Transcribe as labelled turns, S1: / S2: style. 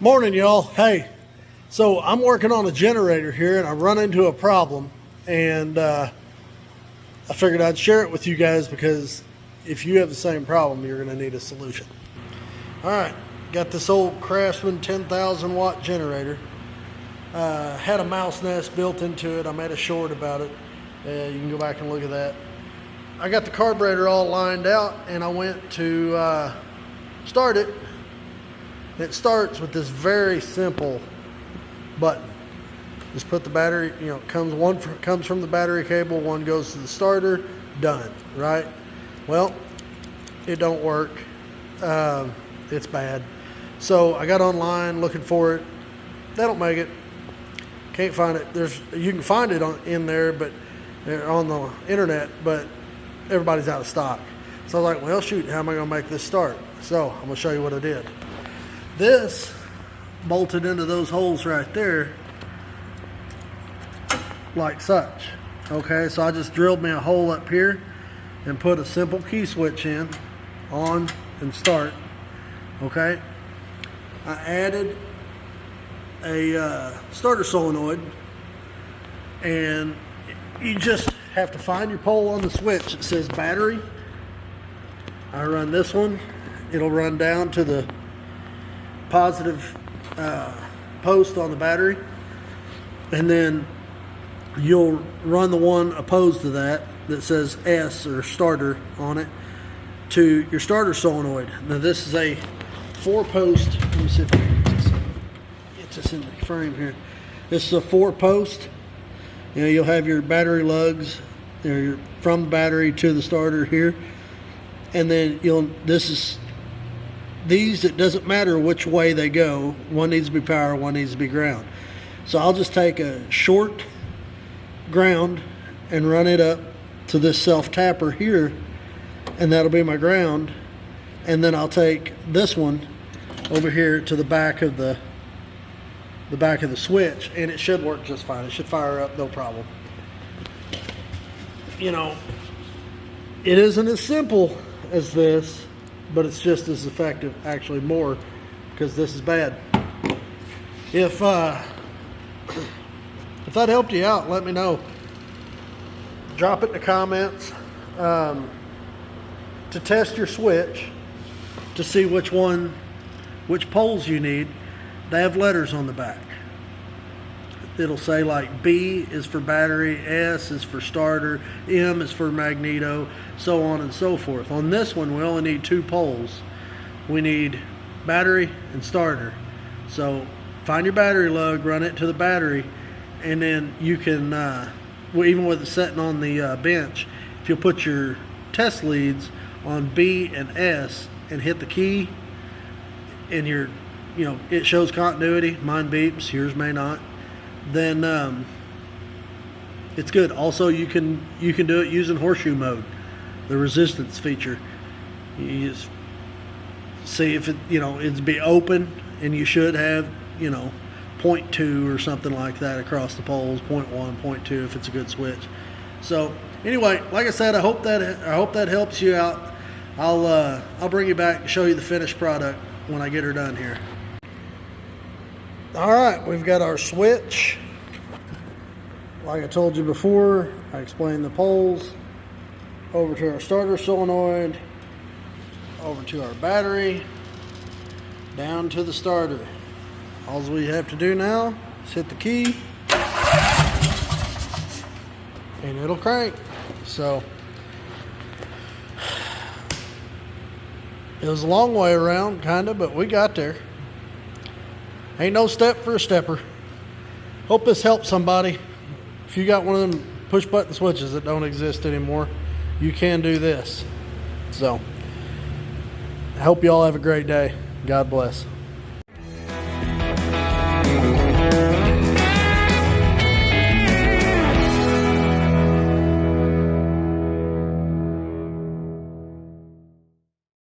S1: Morning, y'all. Hey, so I'm working on a generator here and I run into a problem, and I figured I'd share it with you guys because if you have the same problem, you're going to need a solution. All right, got this old Craftsman 10,000 watt generator. Had a mouse nest built into it. I made a short about it. You can go back and look at that. I got the carburetor all lined out and I went to start it. It starts with this very simple button. Just put the battery, comes from the battery cable, one goes to the starter, done, right? Well, it don't work. It's bad. So I got online looking for it. They don't make it. Can't find it. You can find it in there, but on the internet, but everybody's out of stock. So I was like, well, shoot, how am I going to make this start? So I'm going to show you what I did. This bolted into those holes right there like such. Okay, so I just drilled me a hole up here and put a simple key switch in, on and start. Okay, I added a starter solenoid, and you just have to find your pole on the switch. It says battery. I run this one. It'll run down to the positive post on the battery, and then you'll run the one opposed to that says S or starter on it to your starter solenoid. Now this is a 4-post. Let me see if I can get this in the frame here. This is a 4-post. You'll have your battery lugs from the battery to the starter here, and then these, it doesn't matter which way they go. One needs to be power, one needs to be ground. So I'll just take a short ground and run it up to this self-tapper here, and that'll be my ground. And then I'll take this one over here to the back of the switch, and it should work just fine. It should fire up, no problem. It isn't as simple as this, but it's just as effective, actually more, because this is bad. If that helped you out, let me know. Drop it in the comments to test your switch to see which poles you need. They have letters on the back. It'll say like B is for battery, S is for starter, M is for magneto, so on and so forth. On this one, we only need 2 poles. We need battery and starter. So find your battery lug, run it to the battery, and then you can, even with it sitting on the bench, if you'll put your test leads on B and S and hit the key, and it shows continuity. Mine beeps, yours may not. Then it's good. Also, you can do it using horseshoe mode, the resistance feature. You just see if it'd be open, and you should have 0.2 or something like that across the poles, 0.1, 0.2 if it's a good switch. So anyway, like I said, I hope that helps you out. I'll bring you back and show you the finished product when I get her done here. All right, we've got our switch. Like I told you before, I explained the poles. Over to our starter solenoid, over to our battery, down to the starter. All we have to do now is hit the key, and it'll crank. So it was a long way around, kind of, but we got there. Ain't no step for a stepper. Hope this helps somebody. If you got one of them push button switches that don't exist anymore, you can do this. So I hope you all have a great day. God bless.